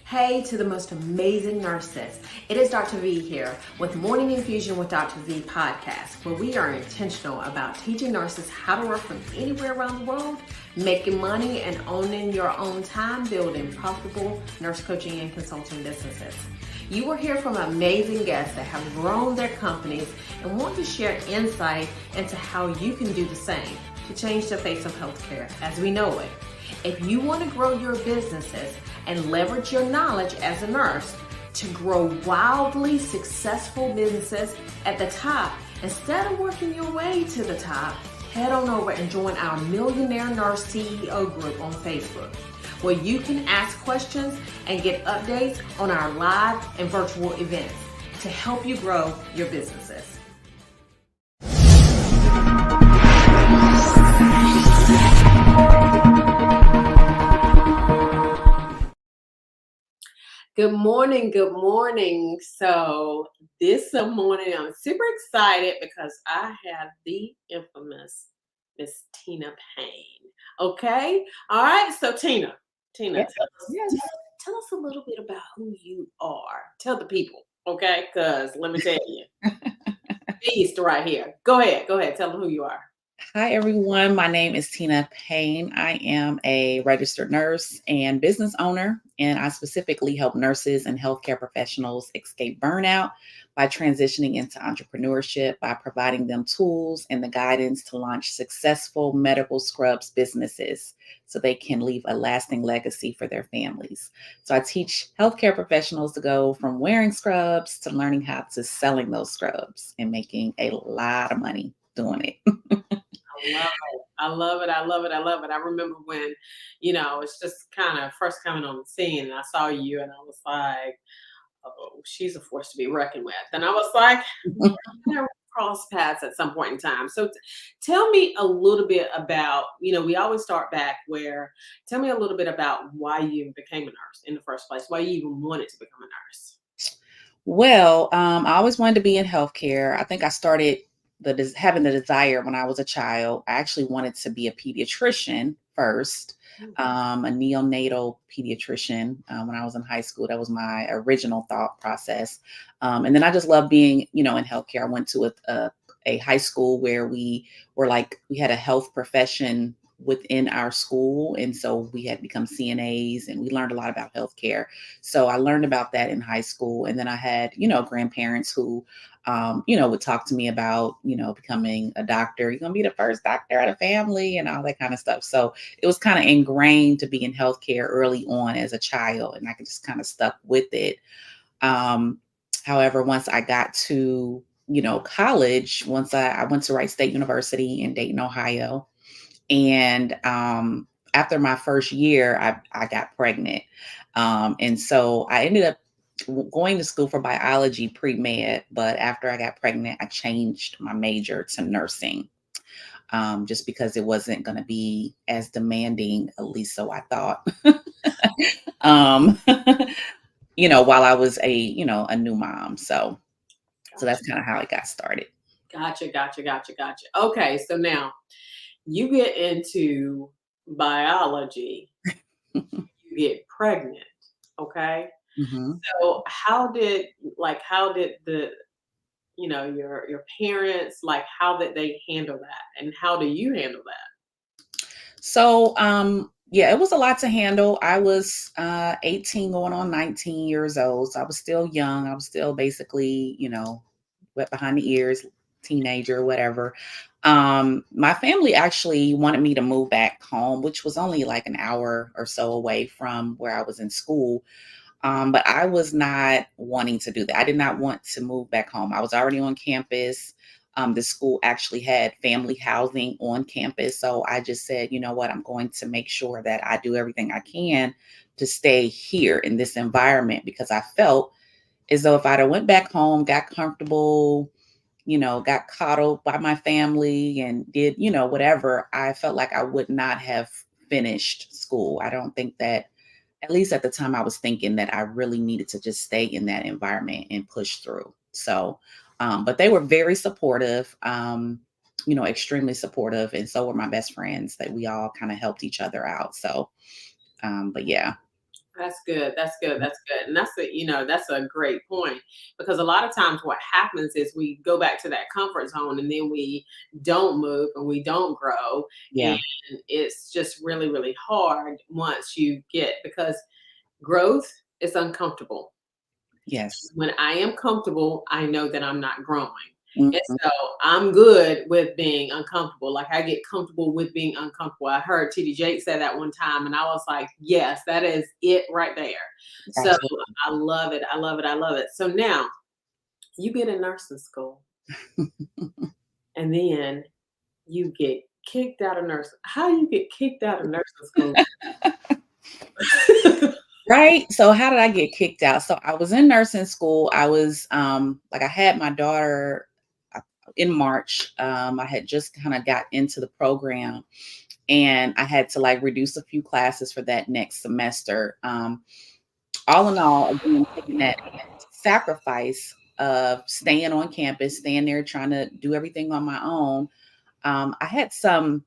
Hey to the most amazing nurses. It is Dr. V here with Morning Infusion with Dr. V podcast, where we are intentional about teaching nurses how to work from anywhere around the world, making money and owning your own time, building profitable nurse coaching and consulting businesses. You will hear from amazing guests that have grown their companies and want to share insight into how you can do the same to change the face of healthcare as we know it. If you want to grow your businesses and leverage your knowledge as a nurse to grow wildly successful businesses at the top, instead of working your way to the top, head on over and join our Millionaire Nurse CEO group on Facebook, where you can ask questions and get updates on our live and virtual events to help you grow your businesses. Good morning, good morning. So this morning I'm super excited because I have the infamous Miss Tina Payne. Okay? All right, so Tina, Yes. tell us a little bit about who you are. Tell the people, okay? Because let me tell you, beast right here. Go ahead, tell them who you are. Hi, everyone. My name is Tina Payne. I am a registered nurse and business owner, and I specifically help nurses and healthcare professionals escape burnout by transitioning into entrepreneurship by providing them tools and the guidance to launch successful medical scrubs businesses so they can leave a lasting legacy for their families. So I teach healthcare professionals to go from wearing scrubs to learning how to selling those scrubs and making a lot of money doing it. I love it. I love it. I love it. I love it. I remember when, it's just kind of first coming on the scene and I saw you and I was like, oh, she's a force to be reckoned with. And I was like, we're gonna cross paths at some point in time. So tell me a little bit about, we always start back where, tell me a little bit about why you became a nurse in the first place, why you even wanted to become a nurse. Well, I always wanted to be in healthcare. I think I started having the desire when I was a child. I actually wanted to be a pediatrician first, a neonatal pediatrician when I was in high school. That was my original thought process. And then I just loved being, in healthcare. I went to a high school where we had a health profession within our school. And so we had become CNAs and we learned a lot about healthcare. So I learned about that in high school. And then I had, grandparents who, would talk to me about, becoming a doctor. You're going to be the first doctor of the family and all that kind of stuff. So it was kind of ingrained to be in healthcare early on as a child. And I just kind of stuck with it. However, once I got to, college, once I went to Wright State University in Dayton, Ohio. And after my first year, I got pregnant. And so I ended up going to school for biology pre-med. But after I got pregnant, I changed my major to nursing just because it wasn't going to be as demanding, at least so I thought. um, while I was a new mom. So that's kind of how it got started. Gotcha. Okay, so now you get into biology, you get pregnant, okay? Mm-hmm. So how did the your parents, like, how did they handle that and how do you handle that? So, yeah, it was a lot to handle. I was 18 going on 19 years old. So I was still young. I was still basically, wet behind the ears, teenager, whatever. My family actually wanted me to move back home, which was only like an hour or so away from where I was in school. But I was not wanting to do that. I did not want to move back home. I was already on campus. The school actually had family housing on campus. So I just said, you know what, I'm going to make sure that I do everything I can to stay here in this environment because I felt as though if I'd have went back home, got comfortable, got coddled by my family and did, whatever, I felt like I would not have finished school. I don't think that at least at the time I was thinking that I really needed to just stay in that environment and push through. So, but they were very supportive, extremely supportive. And so were my best friends that we all kind of helped each other out. So, but yeah. That's good. That's good. That's good. And that's a great point because a lot of times what happens is we go back to that comfort zone and then we don't move and we don't grow. And Yeah. it's just really, really hard once you get because growth is uncomfortable. Yes. When I am comfortable, I know that I'm not growing. And Mhm. so I'm good with being uncomfortable. Like I get comfortable with being uncomfortable. I heard TD Jake say that one time, and I was like, yes, that is it right there. So Absolutely. I love it. I love it. I love it. So now you get in nursing school and then you get kicked out of nursing. How do you get kicked out of nursing school? Right? So how did I get kicked out? So I was in nursing school. I was like I had my daughter uh, in March. I had just kind of got into the program and I had to like reduce a few classes for that next semester. All in all, again, taking that sacrifice of staying on campus, staying there, trying to do everything on my own. I had some,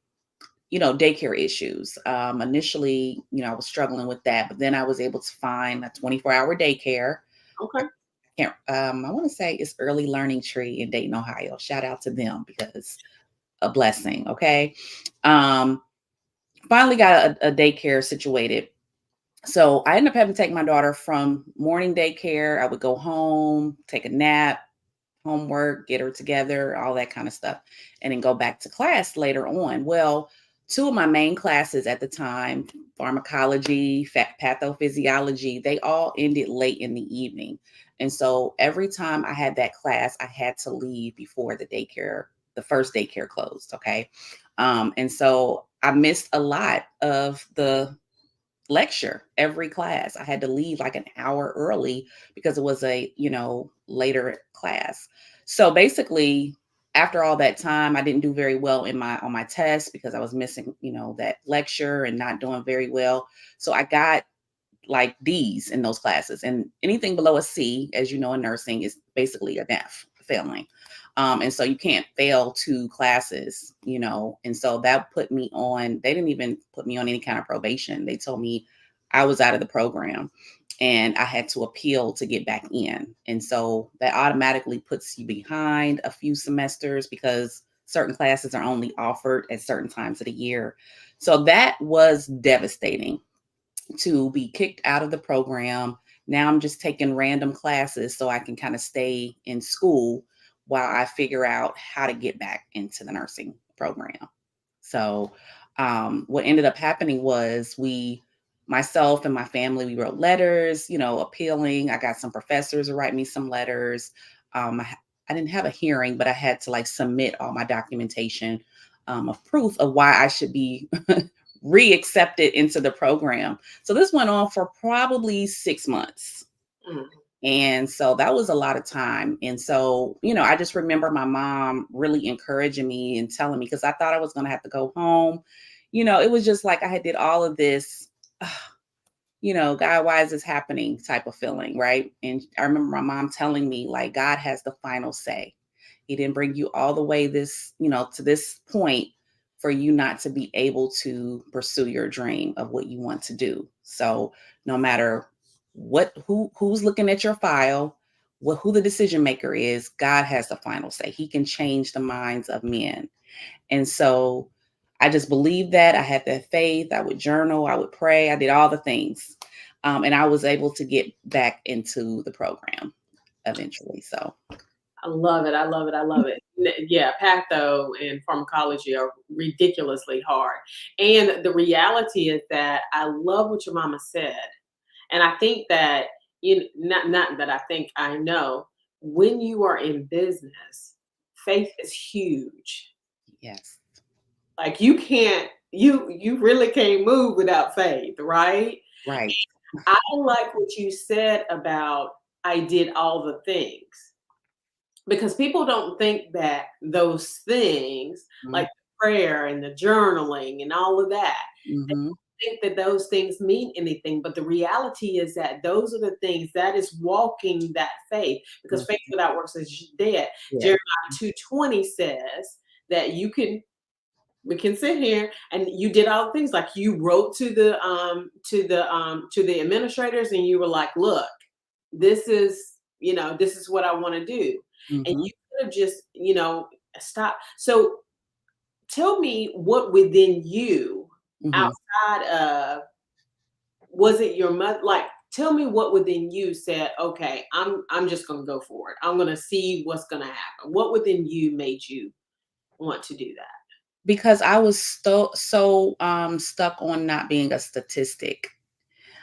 daycare issues. Initially, I was struggling with that, but then I was able to find a 24-hour daycare. Okay. I want to say it's Early Learning Tree in Dayton, Ohio. Shout out to them because a blessing. Okay. Um, Finally got a daycare situated. So I ended up having to take my daughter from morning daycare. I would go home, take a nap, homework, get her together, all that kind of stuff, and then go back to class later on. Well, two of my main classes at the time, pharmacology, pathophysiology, they all ended late in the evening. And so every time I had that class, I had to leave before the first daycare closed. Okay. And so I missed a lot of the lecture every class. I had to leave like an hour early because it was a, later class. So basically, after all that time, I didn't do very well on my test because I was missing, that lecture and not doing very well. So I got like D's in those classes. And anything below a C, as you know, in nursing is basically a F, failing. And so you can't fail two classes, and so that they didn't even put me on any kind of probation. They told me I was out of the program and I had to appeal to get back in. And so that automatically puts you behind a few semesters because certain classes are only offered at certain times of the year. So that was devastating to be kicked out of the program. Now I'm just taking random classes so I can kind of stay in school while I figure out how to get back into the nursing program. So, what ended up happening was myself and my family, we wrote letters, appealing. I got some professors to write me some letters. I didn't have a hearing, but I had to like submit all my documentation of proof of why I should be reaccepted into the program. So this went on for probably 6 months. Mm. And so that was a lot of time. And so, I just remember my mom really encouraging me and telling me, because I thought I was going to have to go home. It was just like I had did all of this, God, why is this happening type of feeling, right? And I remember my mom telling me, like, God has the final say. He didn't bring you all the way to this point for you not to be able to pursue your dream of what you want to do. So no matter who's looking at your file, who the decision maker is, God has the final say. He can change the minds of men. And so I just believed that. I had that faith. I would journal, I would pray, I did all the things. And I was able to get back into the program eventually. So I love it. I love it. I love it. Yeah, patho and pharmacology are ridiculously hard. And the reality is that I love what your mama said. And I think that not that I think I know, when you are in business, faith is huge. yes, Like you really can't move without faith, right? right. I like what you said about I did all the things because people don't think that those things like prayer and the journaling and all of that Mm-hmm. think that those things mean anything, but the reality is that those are the things that is walking that faith because faith without works is dead. Yeah. Jeremiah 2:20 says that you can we can sit here, and you did all the things, like you wrote to the administrators, and you were like, look, this is, this is what I want to do. And Mhm, you could have just, stopped. So tell me what within you, mhm. outside of, was it your mother, like, tell me what within you said, okay, I'm just gonna go for it, I'm gonna see what's gonna happen. What within you made you want to do that? Because I was stuck on not being a statistic.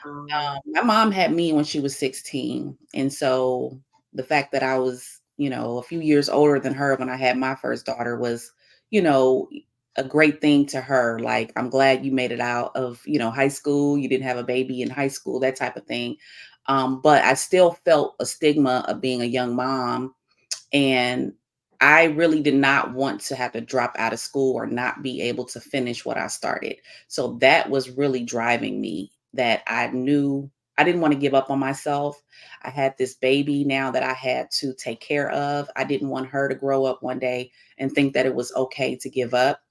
um, My mom had me when she was 16, and so the fact that I was, a few years older than her when I had my first daughter was, you know, a great thing to her. Like, I'm glad you made it out of, high school. You didn't have a baby in high school, that type of thing. But I still felt a stigma of being a young mom, and I really did not want to have to drop out of school or not be able to finish what I started. So that was really driving me, that I knew I didn't want to give up on myself. I had this baby now that I had to take care of. I didn't want her to grow up one day and think that it was okay to give up.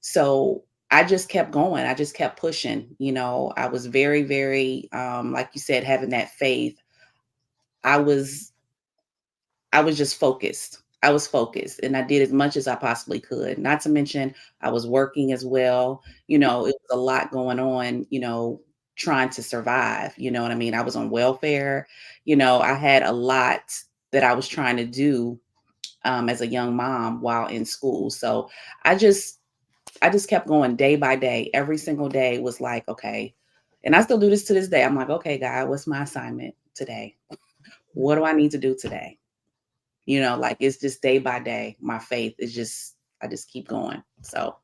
So I just kept going. I just kept pushing. I was very, very, like you said, having that faith. I was I was just focused. I was focused and I did as much as I possibly could. Not to mention I was working as well. It was a lot going on, trying to survive. You know what I mean? I was on welfare. I had a lot that I was trying to do as a young mom while in school. So I just I just kept going day by day. Every single day was like, okay. And I still do this to this day. I'm like, okay, God, what's my assignment today? What do I need to do today? Like it's just day by day. My faith is just, I just keep going. So,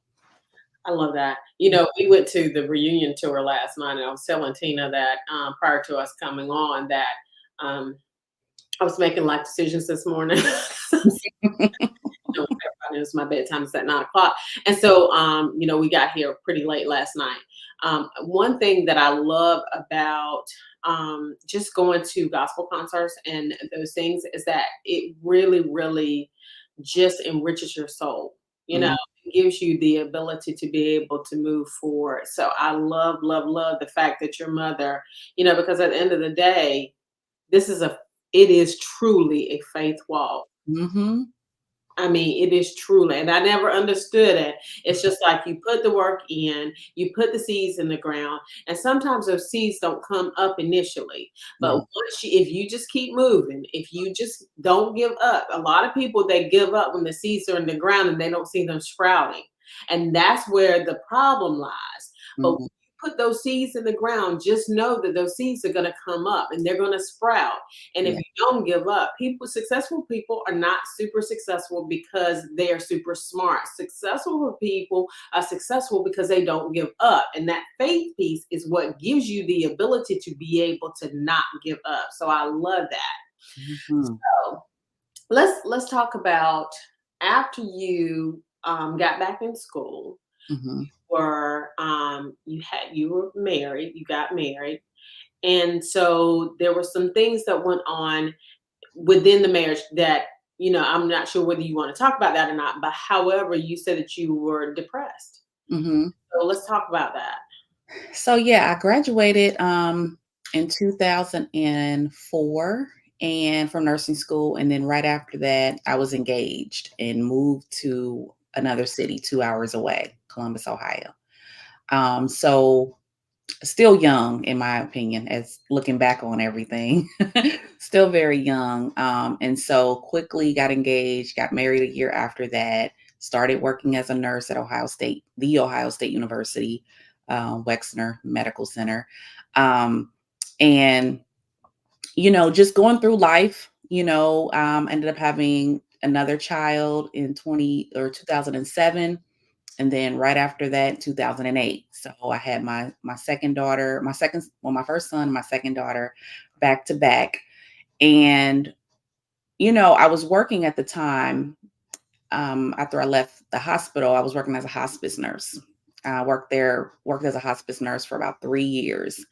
I love that. We went to the reunion tour last night, and I was telling Tina that, prior to us coming on, that, um, I was making life decisions this morning. Everybody knows my bedtime is at 9 o'clock. And so, we got here pretty late last night. One thing that I love about, just going to gospel concerts and those things is that it really, really just enriches your soul. mhm, It gives you the ability to be able to move forward. So I love, love, love the fact that your mother, because at the end of the day, this is it is truly a faith walk. mhm, I mean, it is truly, and I never understood it. It's just like you put the work in, you put the seeds in the ground, and sometimes those seeds don't come up initially. But no, if you just keep moving, if you just don't give up, a lot of people, they give up when the seeds are in the ground and they don't see them sprouting, and that's where the problem lies. But when mhm, you put those seeds in the ground, just know that those seeds are going to come up and they're going to sprout. And if yeah, you don't give up, successful people are not super successful because they are super smart. Successful people are successful because they don't give up. And that faith piece is what gives you the ability to be able to not give up. So I love that. mhm, So let's talk about, after you, got back in school, mhm, you were married, you got married. And so there were some things that went on within the marriage that, I'm not sure whether you want to talk about that or not, but however, you said that you were depressed. mhm. So let's talk about that. So yeah, I graduated in 2004 and from nursing school, and then right after that I was engaged and moved to another city 2 hours away, Columbus, Ohio. So still young in my opinion, as looking back on everything. Still very young, and so quickly got engaged, got married a year after that, started working as a nurse at the Ohio State University, Wexner Medical Center. Um, and just going through life, ended up having another child in 2007, and then right after that, 2008. So I had my second daughter, my first son, my second daughter, back to back. And I was working at the time. After I left the hospital, I was working as a hospice nurse. I worked as a hospice nurse for about 3 years,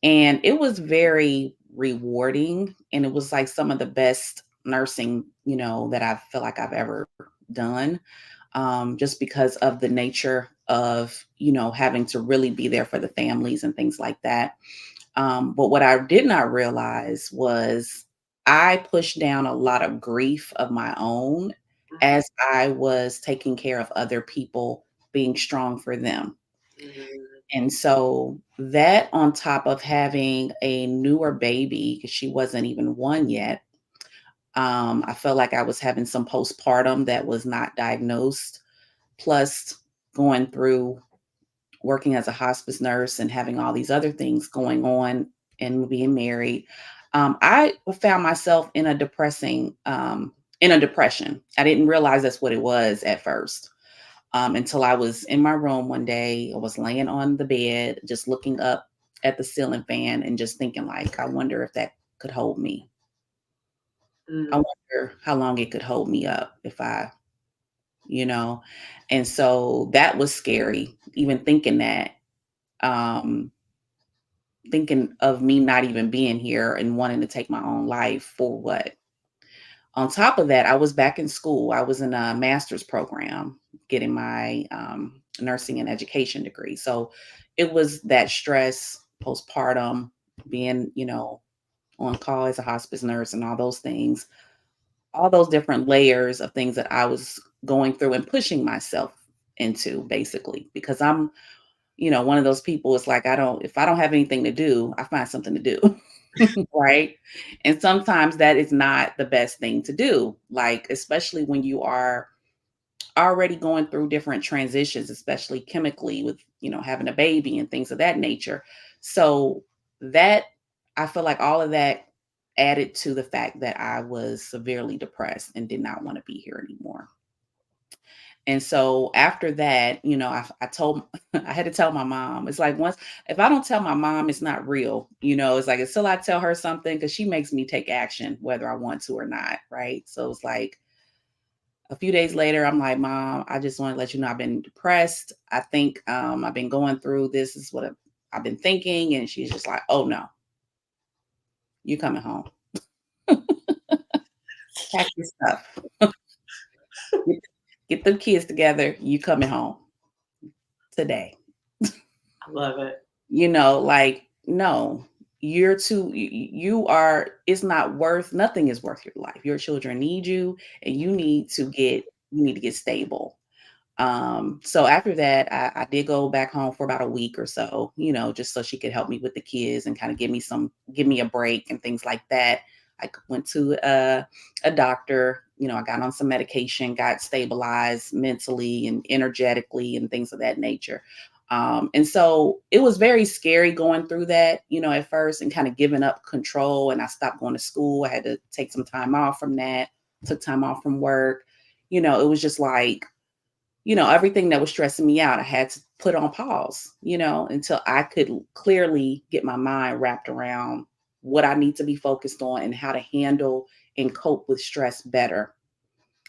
and it was very rewarding. And it was like some of the best nursing, that I feel like I've ever done. just because of the nature of, having to really be there for the families and things like that. But what I did not realize was I pushed down a lot of grief of my own Mhm. as I was taking care of other people, being strong for them. Mhm. And so that on top of having a newer baby, because she wasn't even one yet, I felt like I was having some postpartum that was not diagnosed, plus going through working as a hospice nurse and having all these other things going on and being married. I found myself in a depression. I didn't realize that's what it was at first. Until I was in my room one day. I was laying on the bed, just looking up at the ceiling fan and just thinking, like, I wonder if that could hold me. I Mhm. wonder how long it could hold me up if I, you know. And so that was scary, even thinking that, um, thinking of me not even being here and wanting to take my own life for what? On top of that, I was back in school. I was in a master's program getting my nursing and education degree. So it was that stress, postpartum, being, on call as a hospice nurse and all those things, all those different layers of things that I was going through and pushing myself into basically because I'm, one of those people. It's like, if I don't have anything to do, I find something to do. Right? And sometimes that is not the best thing to do, like, especially when you are already going through different transitions, especially chemically with, having a baby and things of that nature. So that I feel like all of that added to the fact that I was severely depressed and did not want to be here anymore. And so after that, I told I had to tell my mom. It's like once if I don't tell my mom, it's not real. It's like until I tell her something because she makes me take action whether I want to or not. Right. So it's like a few days later, I'm like, Mom, I just want to let you know I've been depressed. I think I've been going through this is what I've been thinking. And she's just like, oh no, you coming home. Pack your stuff. Get, get them kids together. You coming home today. I love it. Like, no, you're too you are it's not worth nothing is worth your life. Your children need you and you need to get stable. So after that, I did go back home for about a week or so, just so she could help me with the kids and kind of give me a break and things like that. Went to a doctor, I got on some medication, got stabilized mentally and energetically and things of that nature. And so it was very scary going through that, at first and kind of giving up control. And I stopped going to school. I had to take some time off from that, took time off from work. It was just like, everything that was stressing me out, I had to put on pause, until I could clearly get my mind wrapped around what I need to be focused on and how to handle and cope with stress better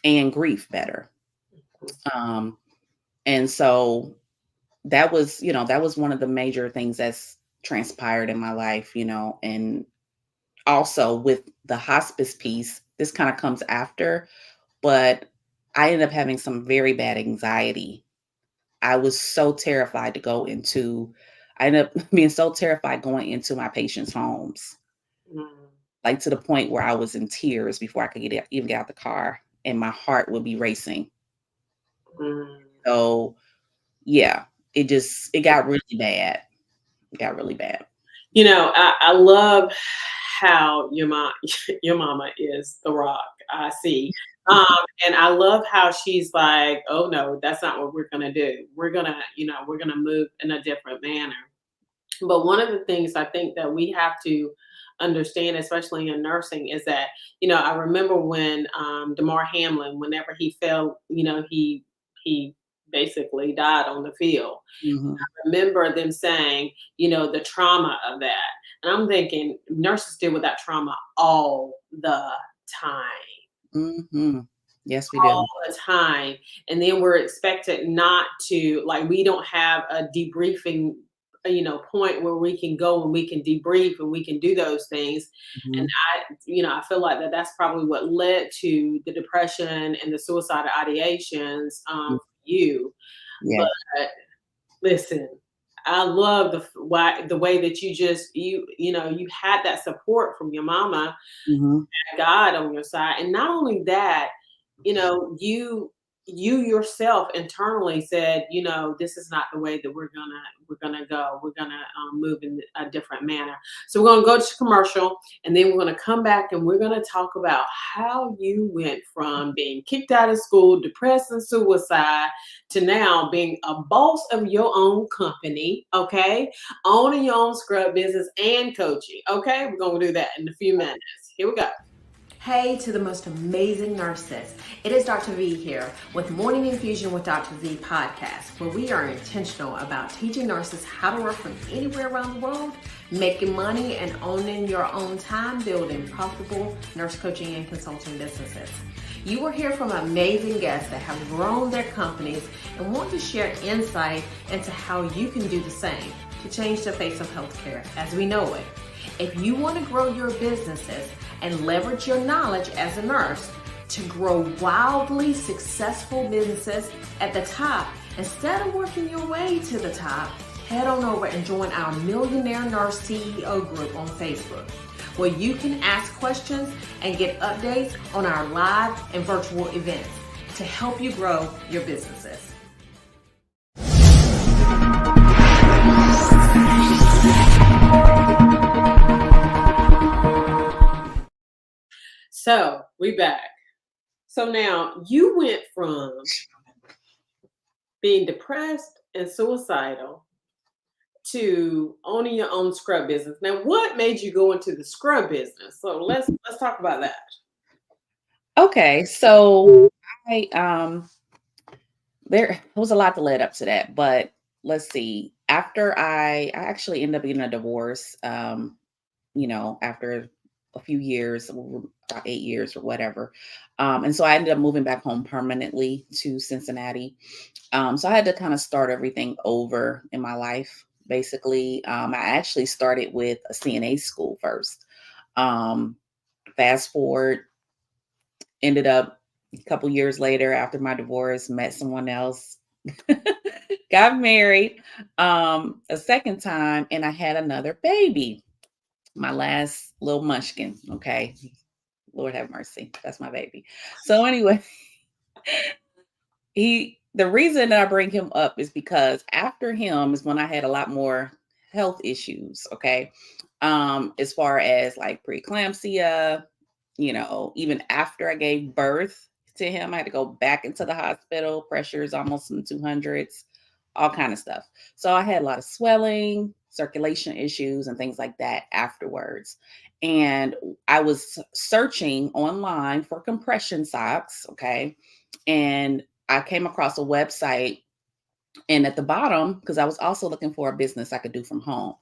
and grief better. Um, and so that was one of the major things that's transpired in my life, and also with the hospice piece, this kind of comes after, but I ended up having some very bad anxiety. I was so terrified to go into I ended up being so terrified going into my patients' homes, Mhm. like to the point where I was in tears before I could even get out the car and my heart would be racing. Mhm. So, yeah, it got really bad. It got really bad. I love how your mom, your mama is the rock. I see, um, and I love how she's like, "Oh no, that's not what we're gonna do. We're gonna move in a different manner." But one of the things I think that we have to understand, especially in nursing, is that I remember when Damar Hamlin, whenever he fell, he basically died on the field. Mhm. Remember them saying, the trauma of that. And I'm thinking nurses deal with that trauma all the time, Mhm. Yes, we all do. the time. And then we're expected not to, like, we don't have a debriefing point where we can go and we can debrief and we can do those things. And Mhm. I feel like that's probably what led to the depression and the suicidal ideations Yeah. for you. Yeah. But listen, I love the way that you had that support from your mama, Mhm. God on your side. And not only that, you yourself internally said, this is not the way that we're gonna go. We're gonna move in a different manner. So we're gonna go to commercial, and then we're gonna come back and we're gonna talk about how you went from being kicked out of school, depressed and suicide, to now being a boss of your own company, okay? Owning your own scrub business and coaching. Okay, we're gonna do that in a few minutes. Here we go. Hey to the most amazing nurses. It is Dr. V here with Morning Infusion with Dr. V podcast, where we are intentional about teaching nurses how to work from anywhere around the world, making money and owning your own time, building profitable nurse coaching and consulting businesses. You will hear from amazing guests that have grown their companies and want to share insight into how you can do the same to change the face of healthcare as we know it. If you want to grow your businesses and leverage your knowledge as a nurse to grow wildly successful businesses at the top, instead of working your way to the top, head on over and join our Millionaire Nurse CEO group on Facebook, where you can ask questions and get updates on our live and virtual events to help you grow your businesses. So we back. So now you went from being depressed and suicidal to owning your own scrub business. Now, what made you go into the scrub business? So let's talk about that. Okay, so I there was a lot to lead up to that, but let's see. After I actually ended up getting a divorce, after a few years, about 8 years or whatever. And so I ended up moving back home permanently to Cincinnati. So I had to kind of start everything over in my life. Basically, I actually started with a CNA school first. Um, Fast forward, ended up a couple years later after my divorce, met someone else, got married a second time, and I had another baby, my last little munchkin. Okay. Lord have mercy. That's my baby. So anyway, the reason that I bring him up is because after him is when I had a lot more health issues. Okay. As far as like preeclampsia, even after I gave birth to him, I had to go back into the hospital, pressures almost in the 200s, all kind of stuff. So I had a lot of swelling, circulation issues, and things like that afterwards. And I was searching online for compression socks. Okay. And I came across a website, and at the bottom, because I was also looking for a business I could do from home.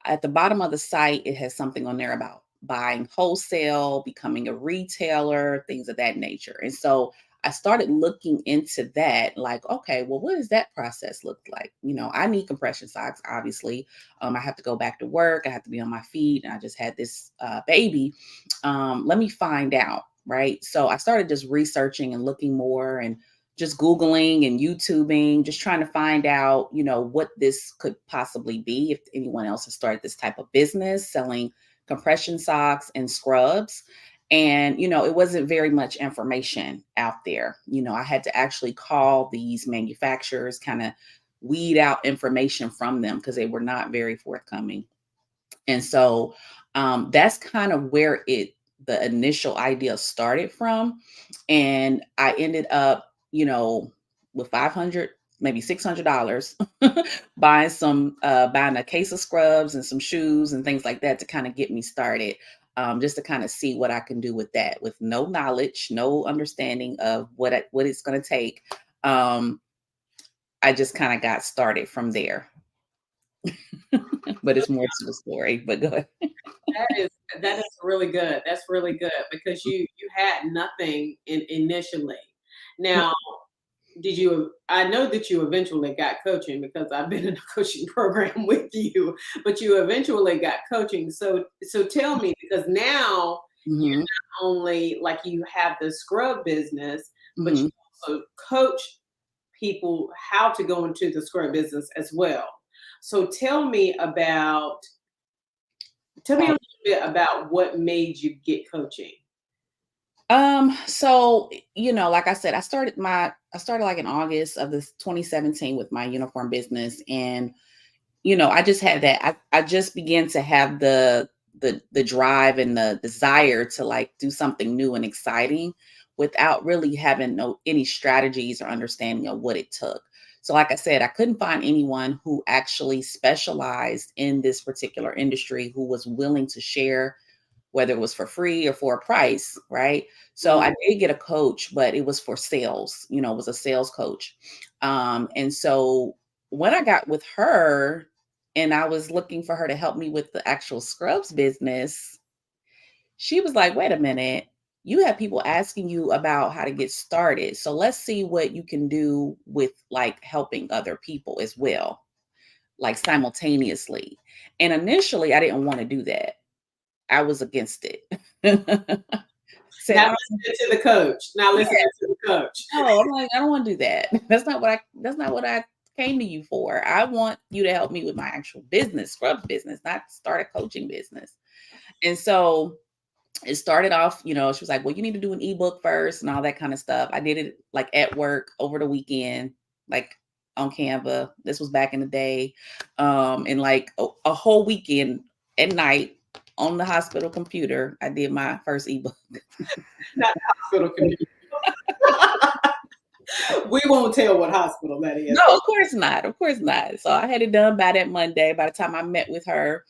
At the bottom of the site, it has something on there about buying wholesale, becoming a retailer, things of that nature. And so I started looking into that, like, okay, well, what does that process look like? I need compression socks, obviously. I have to go back to work. I have to be on my feet. And I just had this baby. Let me find out. Right. So I started just researching and looking more and just Googling and YouTubing, just trying to find out, what this could possibly be if anyone else has started this type of business selling compression socks and scrubs. And, it wasn't very much information out there. I had to actually call these manufacturers, kind of weed out information from them because they were not very forthcoming. And so that's kind of where the initial idea started from. And I ended up, with 500, maybe $600 buying a case of scrubs and some shoes and things like that to kind of get me started. Just to kind of see what I can do with that, with no knowledge, no understanding of what it's going to take. I just kind of got started from there. But it's more to the story. But go ahead. That is really good. That's really good because you had nothing initially. Now, I know that you eventually got coaching because I've been in a coaching program with you, but you eventually got coaching. So tell me, because now you're Hmm. not only like you have the scrub business, but you Hmm. also coach people how to go into the scrub business as well. So tell me a Oh, little bit about what made you get coaching. so like I said, I started like in August of this 2017 with my uniform business, and I just had that. I just began to have the drive and the desire to like do something new and exciting without really having any strategies or understanding of what it took. So like I said, I couldn't find anyone who actually specialized in this particular industry who was willing to share, whether it was for free or for a price, right? So Mhm. I did get a coach, but it was for sales, it was a sales coach. And so when I got with her and I was looking for her to help me with the actual scrubs business, she was like, wait a minute, you have people asking you about how to get started. So let's see what you can do with like helping other people as well, like simultaneously. And initially, I didn't want to do that. I was against it. Said, Now "Oh, listening to the coach. Now yeah, listening to the coach. no." I'm like, "I don't wanna do that. That's not what I came to you for. I want you to help me with my actual business, scrubs business, not start a coaching business." And so it started off, she was like, "Well, you need to do an ebook first and all that kind of stuff." I did it like at work over the weekend, like on Canva. This was back in the day. And like a whole weekend at night on the hospital computer, I did my first ebook. Not hospital community. We won't tell what hospital that is. No, of course not. Of course not. So I had it done by that Monday, by the time I met with her.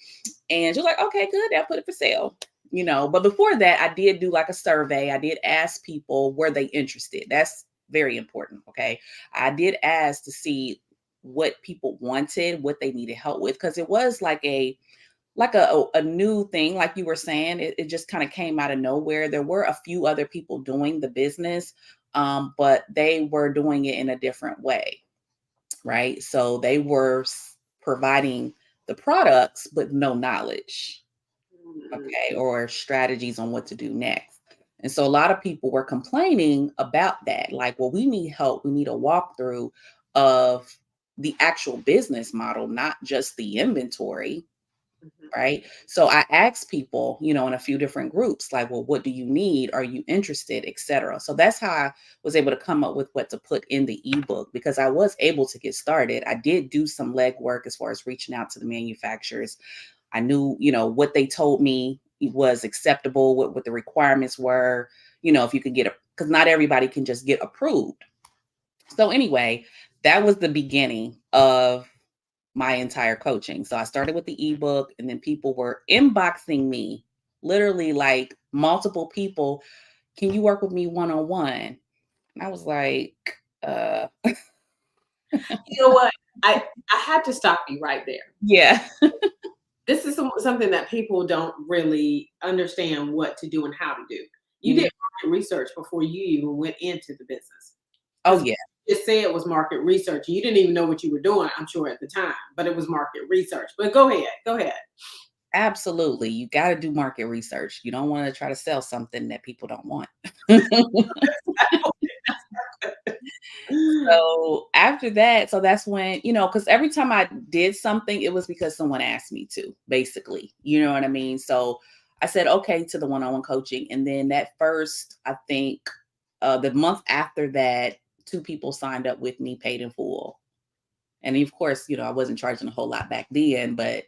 And she was like, okay, good. I'll put it for sale. But before that, I did do like a survey. I did ask people, were they interested? That's very important. Okay. I did ask to see what people wanted, what they needed help with, because it was like a new thing, like you were saying. It just kind of came out of nowhere. There were a few other people doing the business, but they were doing it in a different way, right? So they were providing the products, but no knowledge, Mhm. okay, or strategies on what to do next. And so a lot of people were complaining about that. Like, well, we need help. We need a walkthrough of the actual business model, not just the inventory, Mhm. right? So I asked people, in a few different groups, like, well, what do you need? Are you interested, etc. So that's how I was able to come up with what to put in the ebook, because I was able to get started. I did do some legwork as far as reaching out to the manufacturers. I knew, what they told me was acceptable, what the requirements were, if you could get because not everybody can just get approved. So anyway, that was the beginning of my entire coaching. So I started with the ebook, and then people were inboxing me, literally like multiple people. Can you work with me one on one? And I was like, uh, You know what? I had to stop you right there. yeah. This is something that people don't really understand what to do and how to do. You Yeah. did market research before you even went into the business. Oh, Because yeah. you just said it was market research. You didn't even know what you were doing, I'm sure, at the time, but it was market research. But go ahead. Go ahead. Absolutely. You got to do market research. You don't want to try to sell something that people don't want. So after that, so that's when, because every time I did something, it was because someone asked me to, basically. You know what I mean? So I said okay to the one-on-one coaching. And then that first, I think the month after that, two people signed up with me, paid in full. And of course, I wasn't charging a whole lot back then, but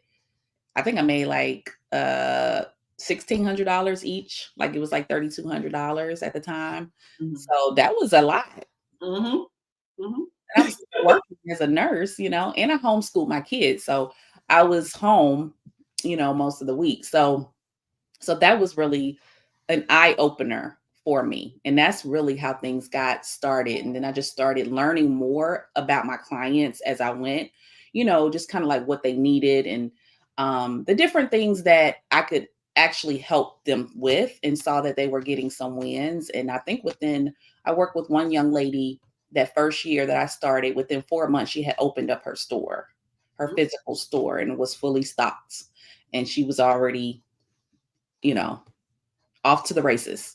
I think I made like $1,600 each. Like it was like $3,200 at the time. Mhm. So that was a lot. Mhm. Mhm. And I was still working as a nurse, and I homeschooled my kids. So I was home, most of the week. So that was really an eye opener for me. And that's really how things got started. And then I just started learning more about my clients as I went, just kind of like what they needed, and the different things that I could actually help them with, and saw that they were getting some wins. And I think I worked with one young lady that first year that I started, within 4 months, she had opened up her store, her physical store, and it was fully stocked. And she was already, off to the races.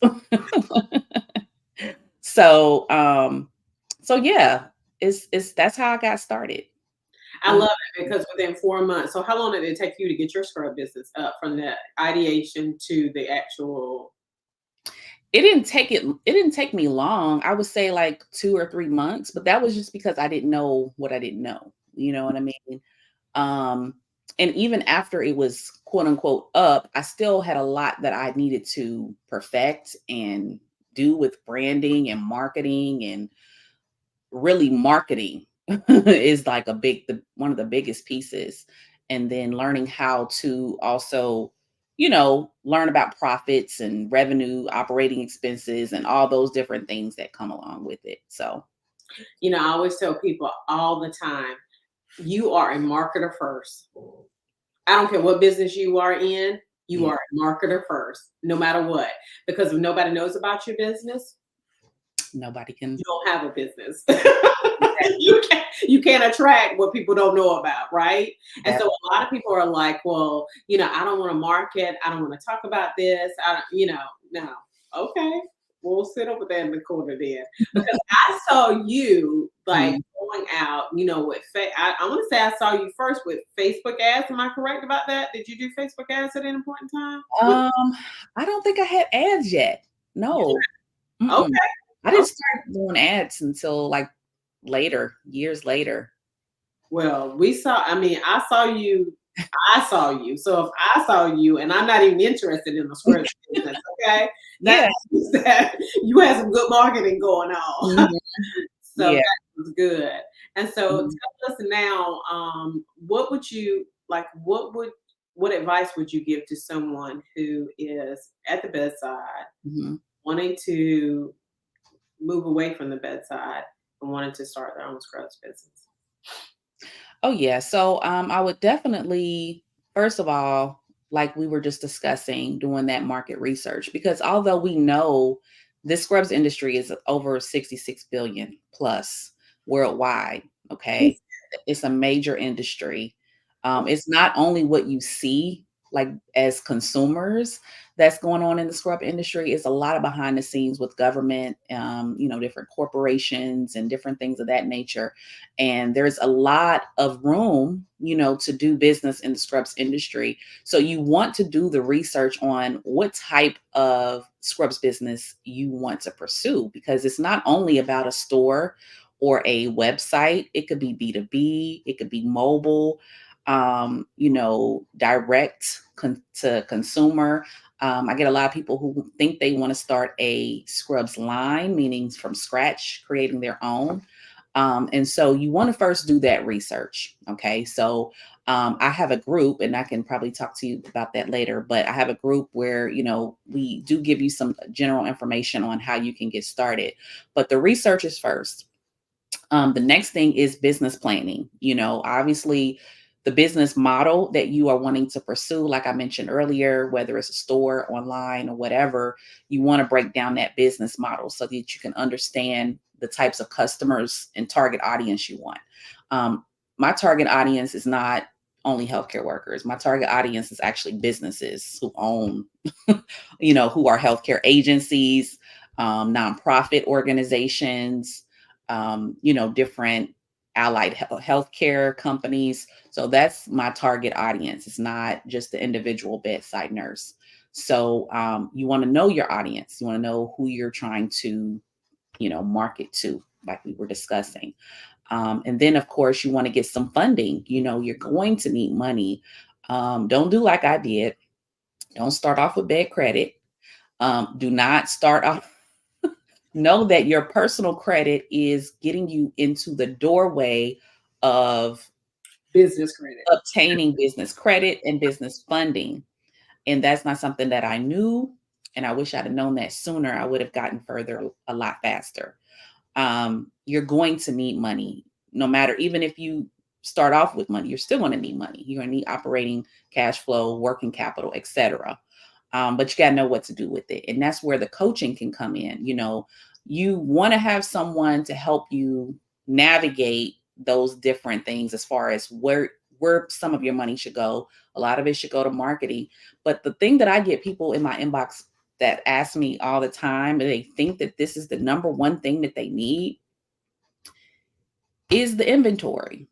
So, so yeah, it's that's how I got started. I love it because within 4 months. So how long did it take you to get your scrub business up from the ideation to the actual? It didn't take me long. I would say like 2 or 3 months, but that was just because I didn't know what I didn't know. You know what I mean? Um, and even after it was quote unquote up, I still had a lot that I needed to perfect and do with branding and marketing, and really marketing is like one of the biggest pieces. And then learning how to also, learn about profits and revenue, operating expenses, and all those different things that come along with it. So, I always tell people all the time, you are a marketer first. I don't care what business you are in, you yeah, are a marketer first, no matter what. Because if nobody knows about your business, nobody can. you don't have a business. you can't attract what people don't know about, right? And That so a lot of people are like, well, I don't want to market, I don't want to talk about this. I don't, no. Okay. We'll sit over there in the corner then. Because I saw you like Mhm. going out, with I want to say I saw you first with Facebook ads. Am I correct about that? Did you do Facebook ads at any point in time? I don't think I had ads yet. No. Okay. Mm-mm. I Okay. didn't start doing ads until like later, years later. Well, I saw you. I saw you. So if I saw you, and I'm not even interested in the script business, okay, that Yeah. means that you had some good marketing going on. Mhm. So Yeah. that was good. And so Mhm. tell us now, what would you like? What advice would you give to someone who is at the bedside, Mhm. wanting to move away from the bedside and wanting to start their own scrubs business? Oh yeah. So I would definitely, first of all, like we were just discussing, doing that market research, because although we know this scrubs industry is over 66 billion plus worldwide, okay, it's a major industry. It's not only what you see like as consumers that's going on in the scrub industry. It's a lot of behind the scenes with government, different corporations and different things of that nature. And there's a lot of room, to do business in the scrubs industry. So you want to do the research on what type of scrubs business you want to pursue, because it's not only about a store or a website. It could be B2B, it could be mobile, direct to consumer. I get a lot of people who think they want to start a scrubs line, meaning from scratch, creating their own. And so you want to first do that research. Okay. So I have a group, and I can probably talk to you about that later, but I have a group where, we do give you some general information on how you can get started. But the research is first. The next thing is business planning. Obviously, the business model that you are wanting to pursue, like I mentioned earlier, whether it's a store, online, or whatever, you want to break down that business model so that you can understand the types of customers and target audience you want. My target audience is not only healthcare workers. My target audience is actually businesses who own, who are healthcare agencies, nonprofit organizations, different allied healthcare companies. So that's my target audience. It's not just the individual bedside nurse. So you want to know your audience. You want to know who you're trying to, market to, like we were discussing. And then, of course, you want to get some funding. You're going to need money. Don't do like I did. Don't start off with bad credit. Do not start off. Know that your personal credit is getting you into the doorway of Business credit. obtaining business credit and business funding. And that's not something that I knew. And I wish I'd have known that sooner. I would have gotten further a lot faster. You're going to need money, no matter, even if you start off with money, you're still going to need money. You're going to need operating cash flow, working capital, etc. But you got to know what to do with it. And that's where the coaching can come in. you want to have someone to help you navigate those different things as far as where some of your money should go. A lot of it should go to marketing. But the thing that I get people in my inbox that ask me all the time, and they think that this is the number one thing that they need, is the inventory.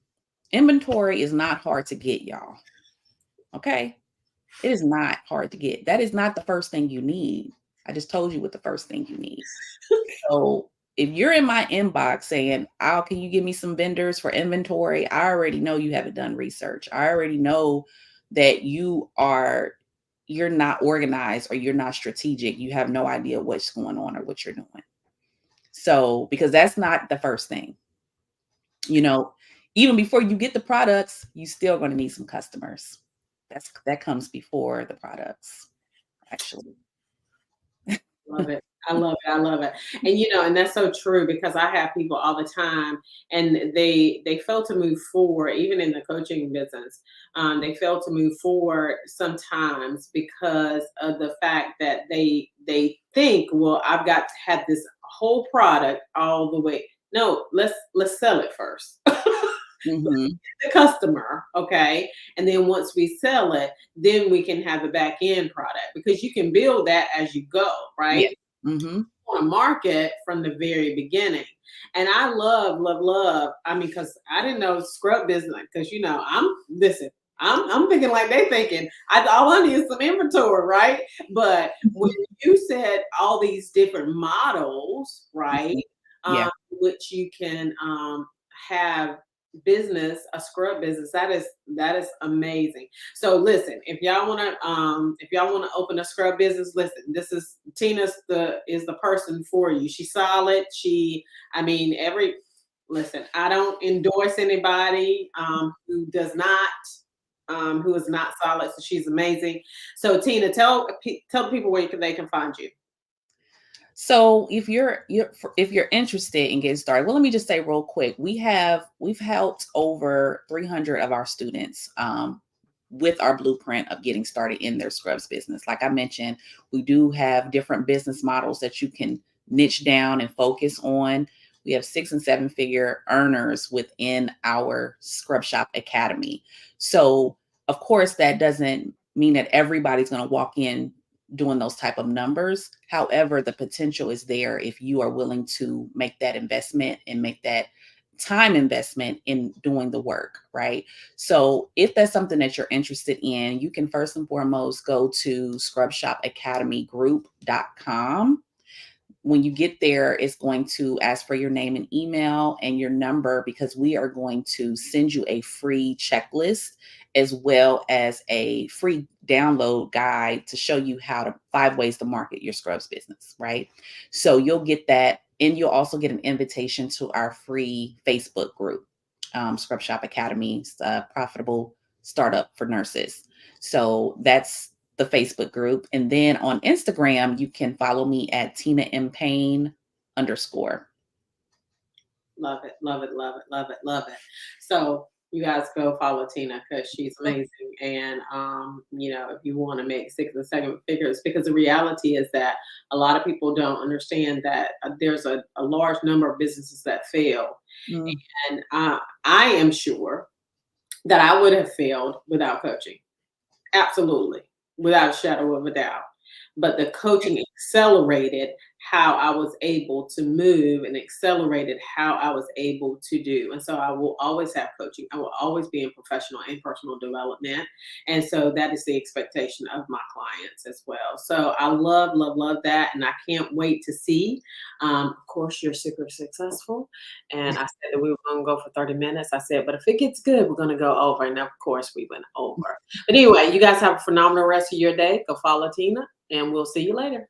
Inventory is not hard to get, y'all. Okay? It is not hard to get. That is not the first thing you need. I just told you what the first thing you need. So if you're in my inbox saying, "Oh, can you give me some vendors for inventory?" I already know you haven't done research. I already know that you're not organized or you're not strategic. You have no idea what's going on or what you're doing. So, because that's not the first thing. You know, even before you get the products, you still going to need some customers. That comes before the products, actually. Love it. I love it. I love it. And and that's so true because I have people all the time and they fail to move forward, even in the coaching business. They fail to move forward sometimes because of the fact that they think, well, I've got to have this whole product all the way. No, let's sell it first. Mm-hmm. The customer, okay, and then once we sell it, then we can have a back end product because you can build that as you go, right? Yeah. Mm-hmm. On a market from the very beginning. And I love. I mean, because I didn't know scrub business because I'm thinking like they thinking. All I need is some inventory, right? But when you said all these different models, right, Yeah. which you can have a scrub business, that is amazing. So listen, if y'all want to open a scrub business, listen, this is Tina's is the person for you. She's solid. Listen, I don't endorse anybody who does not who is not solid. So she's amazing. So Tina, tell people where they can find you. So if you're interested in getting started, well, let me just say real quick, we've helped over 300 of our students with our blueprint of getting started in their scrubs business. Like I mentioned, we do have different business models that you can niche down and focus on. We have 6 and 7 figure earners within our Scrub Shop Academy. So of course, that doesn't mean that everybody's going to walk in doing those type of numbers. However, the potential is there if you are willing to make that investment and make that time investment in doing the work, right? So if that's something that you're interested in, you can first and foremost go to scrubshopacademygroup.com. When you get there, it's going to ask for your name and email and your number because we are going to send you a free checklist as well as a free download guide to show you 5 ways to market your scrubs business, right? So you'll get that, and you'll also get an invitation to our free Facebook group, Scrub Shop Academy, Profitable Startup for Nurses. So that's the Facebook group. And then on Instagram, you can follow me at Tina M Payne _. Love it, love it, love it, love it, love it. So you guys go follow Tina because she's amazing. And if you want to make 6 and 7 figures, because the reality is that a lot of people don't understand that there's a large number of businesses that fail. Mm. And I am sure that I would have failed without coaching. Absolutely. Without a shadow of a doubt. But the coaching accelerated how I was able to move and accelerated how I was able to do. And so I will always have coaching. I will always be in professional and personal development. And so that is the expectation of my clients as well. So I love, love, love that. And I can't wait to see. Of course, you're super successful. And I said that we were going to go for 30 minutes. I said, but if it gets good, we're going to go over. And of course, we went over. But anyway, you guys have a phenomenal rest of your day. Go follow Tina, and we'll see you later.